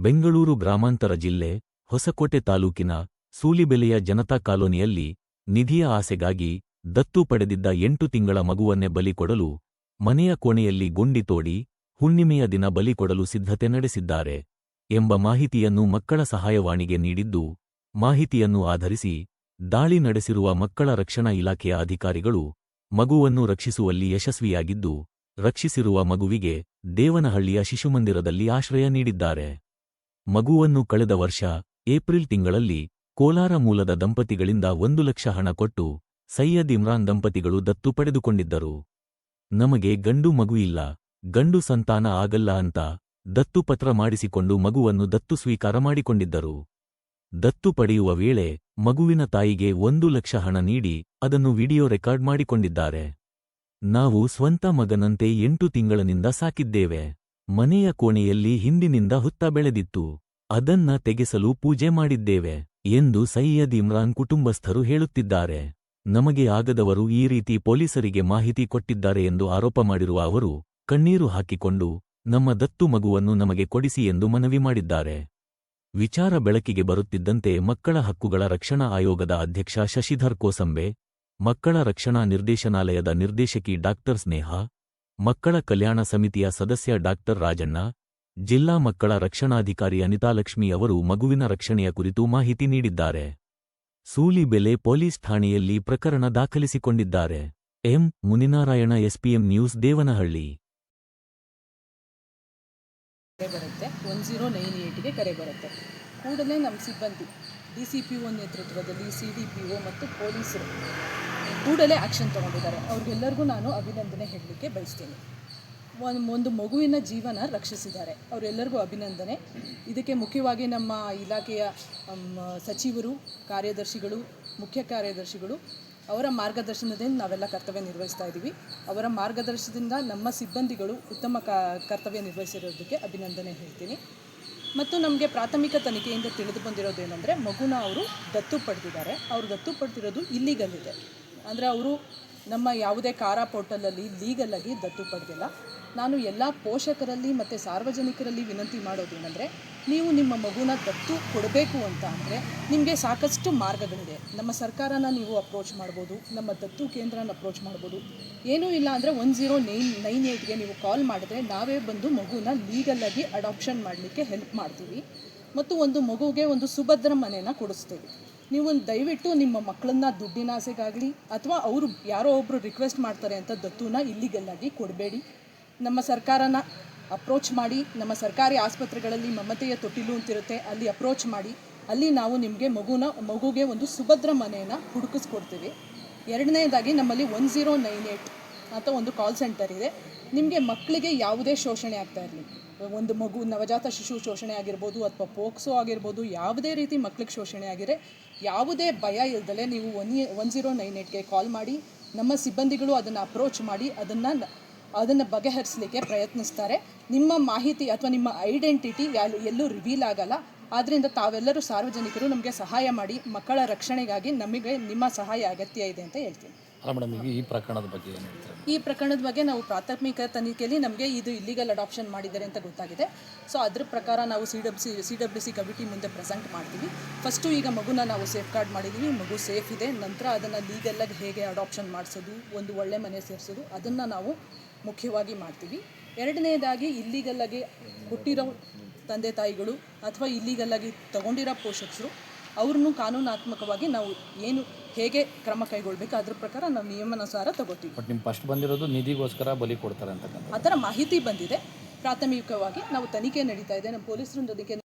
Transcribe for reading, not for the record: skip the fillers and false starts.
ಬೆಂಗಳೂರು ಗ್ರಾಮಾಂತರ ಜಿಲ್ಲೆ ಹೊಸಕೋಟೆ ತಾಲೂಕಿನ ಸೂಲಿಬೆಲೆಯ ಜನತಾ ಕಾಲೋನಿಯಲ್ಲಿ ನಿಧಿಯ ಆಸೆಗಾಗಿ ದತ್ತು ಪಡೆದಿದ್ದ 8 ತಿಂಗಳ ಮಗುವನ್ನೇ ಬಲಿ ಕೊಡಲು ಮನೆಯ ಕೋಣೆಯಲ್ಲಿ ಗುಂಡಿ ತೋಡಿ ಹುಣ್ಣಿಮೆಯ ದಿನ ಬಲಿ ಕೊಡಲು ಸಿದ್ಧತೆ ನಡೆಸಿದ್ದಾರೆ ಎಂಬ ಮಾಹಿತಿಯನ್ನು ಮಕ್ಕಳ ಸಹಾಯವಾಣಿಗೆ ನೀಡಿದ್ದು, ಮಾಹಿತಿಯನ್ನು ಆಧರಿಸಿ ದಾಳಿ ನಡೆಸಿರುವ ಮಕ್ಕಳ ರಕ್ಷಣಾ ಇಲಾಖೆಯ ಅಧಿಕಾರಿಗಳು ಮಗುವನ್ನು ರಕ್ಷಿಸುವಲ್ಲಿ ಯಶಸ್ವಿಯಾಗಿದ್ದು, ರಕ್ಷಿಸಿರುವ ಮಗುವಿಗೆ ದೇವನಹಳ್ಳಿಯ ಶಿಶುಮಂದಿರದಲ್ಲಿ ಆಶ್ರಯ ನೀಡಿದ್ದಾರೆ. ಮಗುವನ್ನು ಕಳೆದ ವರ್ಷ ಏಪ್ರಿಲ್ ತಿಂಗಳಲ್ಲಿ ಕೋಲಾರ ಮೂಲದ ದಂಪತಿಗಳಿಂದ 1 ಲಕ್ಷ ಹಣ ಕೊಟ್ಟು ಸೈಯದ್ ಇಮ್ರಾನ್ ದಂಪತಿಗಳು ದತ್ತು ಪಡೆದುಕೊಂಡಿದ್ದರು. ನಮಗೆ ಗಂಡು ಮಗು ಇಲ್ಲ, ಗಂಡು ಸಂತಾನ ಆಗಲ್ಲ ಅಂತ ದತ್ತು ಪತ್ರ ಮಾಡಿಸಿಕೊಂಡು ಮಗುವನ್ನು ದತ್ತು ಸ್ವೀಕಾರ ಮಾಡಿಕೊಂಡಿದ್ದರು. ದತ್ತು ಪಡೆಯುವ ವೇಳೆ ಮಗುವಿನ ತಾಯಿಗೆ 1 ಲಕ್ಷ ಹಣ ನೀಡಿ ಅದನ್ನು ವಿಡಿಯೋ ರೆಕಾರ್ಡ್ ಮಾಡಿಕೊಂಡಿದ್ದಾರೆ. ನಾವು ಸ್ವಂತ ಮಗನಂತೆ 8 ತಿಂಗಳಿನಿಂದ ಸಾಕಿದ್ದೇವೆ. ಮನೆಯ ಕೋಣೆಯಲ್ಲಿ ಹಿಂದಿನಿಂದ ಹುತ್ತ ಬೆಳೆದಿತ್ತು, ಅದನ್ನ ತೆಗೆಸಲು ಪೂಜೆ ಮಾಡಿದ್ದೇವೆ ಎಂದು ಸೈಯದ್ ಇಮ್ರಾನ್ ಕುಟುಂಬಸ್ಥರು ಹೇಳುತ್ತಿದ್ದಾರೆ. ನಮಗೆ ಆಗದವರು ಈ ರೀತಿ ಪೊಲೀಸರಿಗೆ ಮಾಹಿತಿ ಕೊಟ್ಟಿದ್ದಾರೆ ಎಂದು ಆರೋಪ ಮಾಡಿರುವ ಅವರು ಕಣ್ಣೀರು ಹಾಕಿಕೊಂಡು ನಮ್ಮ ದತ್ತು ಮಗುವನ್ನು ನಮಗೆ ಕೊಡಿಸಿ ಎಂದು ಮನವಿ ಮಾಡಿದ್ದಾರೆ. ವಿಚಾರ ಬೆಳಕಿಗೆ ಬರುತ್ತಿದ್ದಂತೆ ಮಕ್ಕಳ ಹಕ್ಕುಗಳ ರಕ್ಷಣಾ ಆಯೋಗದ ಅಧ್ಯಕ್ಷ ಶಶಿಧರ್ ಕೋಸಂಬೆ, ಮಕ್ಕಳ ರಕ್ಷಣಾ ನಿರ್ದೇಶನಾಲಯದ ನಿರ್ದೇಶಕಿ ಡಾ ಸ್ನೇಹ, ಮಕ್ಕಳ ಕಲ್ಯಾಣ ಸಮಿತಿಯ ಸದಸ್ಯ ಡಾ ರಾಜಣ್ಣ, ಜಿಲ್ಲಾ ಮಕ್ಕಳ ರಕ್ಷಣಾಧಿಕಾರಿ ಅನಿತಾಲಕ್ಷ್ಮಿ ಅವರು ಮಗುವಿನ ರಕ್ಷಣೆಯ ಕುರಿತು ಮಾಹಿತಿ ನೀಡಿದ್ದಾರೆ. ಸೂಲಿಬೆಲೆ ಪೊಲೀಸ್ ಠಾಣೆಯಲ್ಲಿ ಪ್ರಕರಣ ದಾಖಲಿಸಿಕೊಂಡಿದ್ದಾರೆ. M. Muninarayana, SPM news, Devanahalli. ಬರುತ್ತೆ 1098ಗೆ ಕರೆ ಬರುತ್ತೆ. ಕೂಡಲೇ ನಮ್ಮ ಸಿಬ್ಬಂದಿ DCPO ನೇತೃತ್ವದಲ್ಲಿ CDPO ಮತ್ತು ಪೊಲೀಸರು ಕೂಡಲೇ ಆಕ್ಷನ್ ತಗೊಂಡಿದ್ದಾರೆ. ಅವ್ರಿಗೆಲ್ಲರಿಗೂ ನಾನು ಅಭಿನಂದನೆ ಹೇಳಲಿಕ್ಕೆ ಬಯಸ್ತೀನಿ. ಒಂದು ಮಗುವಿನ ಜೀವನ ರಕ್ಷಿಸಿದ್ದಾರೆ, ಅವರೆಲ್ಲರಿಗೂ ಅಭಿನಂದನೆ. ಇದಕ್ಕೆ ಮುಖ್ಯವಾಗಿ ನಮ್ಮ ಇಲಾಖೆಯ ಸಚಿವರು, ಕಾರ್ಯದರ್ಶಿಗಳು, ಮುಖ್ಯ ಕಾರ್ಯದರ್ಶಿಗಳು ಅವರ ಮಾರ್ಗದರ್ಶನದಿಂದ ನಾವೆಲ್ಲ ಕರ್ತವ್ಯ ನಿರ್ವಹಿಸ್ತಾ ಇದ್ದೀವಿ. ಅವರ ಮಾರ್ಗದರ್ಶನದಿಂದ ನಮ್ಮ ಸಿಬ್ಬಂದಿಗಳು ಉತ್ತಮ ಕರ್ತವ್ಯ ನಿರ್ವಹಿಸಿರೋದಕ್ಕೆ ಅಭಿನಂದನೆ ಹೇಳ್ತೀನಿ. ಮತ್ತು ನಮಗೆ ಪ್ರಾಥಮಿಕ ತನಿಖೆಯಿಂದ ತಿಳಿದು ಬಂದಿರೋದೇನೆಂದರೆ ಮಗುನ ಅವರು ದತ್ತು ಪಡೆದಿದ್ದಾರೆ. ಅವರು ದತ್ತು ಪಡೆದಿರೋದು ಇಲ್ಲೀಗಲ್ ಇದೆ, ಅಂದರೆ ಅವರು ನಮ್ಮ ಯಾವುದೇ ಕಾರಾ ಪೋರ್ಟಲಲ್ಲಿ ಲೀಗಲಾಗಿ ದತ್ತು ಪಡೆದಿಲ್ಲ. ನಾನು ಎಲ್ಲ ಪೋಷಕರಲ್ಲಿ ಮತ್ತು ಸಾರ್ವಜನಿಕರಲ್ಲಿ ವಿನಂತಿ ಮಾಡೋದೇನೆಂದರೆ, ನೀವು ನಿಮ್ಮ ಮಗುನ ದತ್ತು ಕೊಡಬೇಕು ಅಂತ ಅಂದರೆ ನಿಮಗೆ ಸಾಕಷ್ಟು ಮಾರ್ಗಗಳಿದೆ. ನಮ್ಮ ಸರ್ಕಾರನ ನೀವು ಅಪ್ರೋಚ್ ಮಾಡ್ಬೋದು, ನಮ್ಮ ದತ್ತು ಕೇಂದ್ರನ ಅಪ್ರೋಚ್ ಮಾಡ್ಬೋದು. ಏನೂ ಇಲ್ಲ ಅಂದರೆ 1098ಗೆ ನೀವು ಕಾಲ್ ಮಾಡಿದ್ರೆ ನಾವೇ ಬಂದು ಮಗುನ ಲೀಗಲಾಗಿ ಅಡಾಪ್ಷನ್ ಮಾಡಲಿಕ್ಕೆ ಹೆಲ್ಪ್ ಮಾಡ್ತೀವಿ ಮತ್ತು ಒಂದು ಮಗುಗೆ ಒಂದು ಸುಭದ್ರ ಮನೆಯನ್ನು ಕೊಡಿಸ್ತೀವಿ. ನೀವು ದಯವಿಟ್ಟು ನಿಮ್ಮ ಮಕ್ಕಳನ್ನ ದುಡ್ಡಿನ ಆಸೆಗಾಗಲಿ ಅಥವಾ ಅವರು ಯಾರೋ ಒಬ್ಬರು ರಿಕ್ವೆಸ್ಟ್ ಮಾಡ್ತಾರೆ ಅಂತ ದತ್ತುನ ಇಲ್ಲಿಗಲ್ಲಾಗಿ ಕೊಡಬೇಡಿ. ನಮ್ಮ ಸರ್ಕಾರನ ಅಪ್ರೋಚ್ ಮಾಡಿ, ನಮ್ಮ ಸರ್ಕಾರಿ ಆಸ್ಪತ್ರೆಗಳಲ್ಲಿ ಮಮತೆಯ ತೊಟ್ಟಿಲು ಅಂತಿರುತ್ತೆ, ಅಲ್ಲಿ ಅಪ್ರೋಚ್ ಮಾಡಿ, ಅಲ್ಲಿ ನಾವು ನಿಮಗೆ ಮಗುಗೆ ಒಂದು ಸುಭದ್ರ ಮನೆಯನ್ನು ಹುಡುಕಿಸ್ಕೊಡ್ತೀವಿ. ಎರಡನೇದಾಗಿ ನಮ್ಮಲ್ಲಿ 1098 ಅಂತ ಒಂದು ಕಾಲ್ ಸೆಂಟರ್ ಇದೆ. ನಿಮಗೆ ಮಕ್ಕಳಿಗೆ ಯಾವುದೇ ಶೋಷಣೆ ಆಗ್ತಾ ಇರಲಿ, ಒಂದು ಮಗು ನವಜಾತ ಶಿಶು ಶೋಷಣೆ ಆಗಿರ್ಬೋದು ಅಥವಾ ಪೋಕ್ಸೋ ಆಗಿರ್ಬೋದು, ಯಾವುದೇ ರೀತಿ ಮಕ್ಕಳಿಗೆ ಶೋಷಣೆ ಆಗಿರೆ ಯಾವುದೇ ಭಯ ಇಲ್ಲದಲೇ ನೀವು 1098ಗೆ ಕಾಲ್ ಮಾಡಿ, ನಮ್ಮ ಸಿಬ್ಬಂದಿಗಳು ಅದನ್ನು ಅಪ್ರೋಚ್ ಮಾಡಿ ಅದನ್ನು ಬಗೆಹರಿಸಲಿಕ್ಕೆ ಪ್ರಯತ್ನಿಸ್ತಾರೆ. ನಿಮ್ಮ ಮಾಹಿತಿ ಅಥವಾ ನಿಮ್ಮ ಐಡೆಂಟಿಟಿ ಎಲ್ಲೂ ರಿವೀಲ್ ಆಗಲ್ಲ. ಆದ್ದರಿಂದ ತಾವೆಲ್ಲರೂ ಸಾರ್ವಜನಿಕರು ನಮಗೆ ಸಹಾಯ ಮಾಡಿ, ಮಕ್ಕಳ ರಕ್ಷಣೆಗಾಗಿ ನಮಗೆ ನಿಮ್ಮ ಸಹಾಯ ಅಗತ್ಯ ಇದೆ ಅಂತ ಹೇಳ್ತೀನಿ. ಅಲ್ಲ ಮೇಡಮ್, ಈ ಪ್ರಕರಣದ ಬಗ್ಗೆ ಏನು ಹೇಳ್ತೀರಾ? ಈ ಪ್ರಕರಣದ ಬಗ್ಗೆ ನಾವು ಪ್ರಾಥಮಿಕ ತನಿಖೆಯಲ್ಲಿ ನಮಗೆ ಇದು ಇಲ್ಲಿಗಲ್ ಅಡಾಪ್ಷನ್ ಮಾಡಿದ್ದಾರೆ ಅಂತ ಗೊತ್ತಾಗಿದೆ. ಸೊ ಅದ್ರ ಪ್ರಕಾರ ನಾವು CWC ಕಮಿಟಿ ಮುಂದೆ ಪ್ರೆಸೆಂಟ್ ಮಾಡ್ತೀವಿ. ಫಸ್ಟು ಈಗ ಮಗುನ ನಾವು ಸೇಫ್ ಗಾರ್ಡ್ ಮಾಡಿದ್ದೀವಿ, ಮಗು ಸೇಫ್ ಇದೆ. ನಂತರ ಅದನ್ನು ಲೀಗಲ್ಲಾಗಿ ಹೇಗೆ ಅಡಾಪ್ಷನ್ ಮಾಡಿಸೋದು, ಒಂದು ಒಳ್ಳೆ ಮನೆ ಸೇರಿಸೋದು, ಅದನ್ನು ನಾವು ಮುಖ್ಯವಾಗಿ ಮಾಡ್ತೀವಿ. ಎರಡನೇದಾಗಿ ಇಲ್ಲಿಗಲ್ಲಾಗಿ ಹುಟ್ಟಿರೋ ತಂದೆ ತಾಯಿಗಳು ಅಥವಾ ಇಲ್ಲಿಗಲ್ಲಾಗಿ ತಗೊಂಡಿರೋ ಪೋಷಕರು ಅವ್ರನ್ನೂ ಕಾನೂನಾತ್ಮಕವಾಗಿ ನಾವು ಹೇಗೆ ಕ್ರಮ ಕೈಗೊಳ್ಬೇಕು ಅದ್ರ ಪ್ರಕಾರ ನಾವು ನಿಯಮಾನುಸಾರ ತಗೋತೀವಿ. ಬಟ್ ನಿಮ್ಮ ಫಸ್ಟ್ ಬಂದಿರೋದು ನಿಧಿಗೋಸ್ಕರ ಬಲಿ ಕೊಡ್ತಾರೆ ಅಂತ ಆ ಥರ ಮಾಹಿತಿ ಬಂದಿದೆ. ಪ್ರಾಥಮಿಕವಾಗಿ ನಾವು ತನಿಖೆ ನಡೀತಾ ಇದೆ, ನಮ್ಮ ಪೊಲೀಸರು ತನಿಖೆ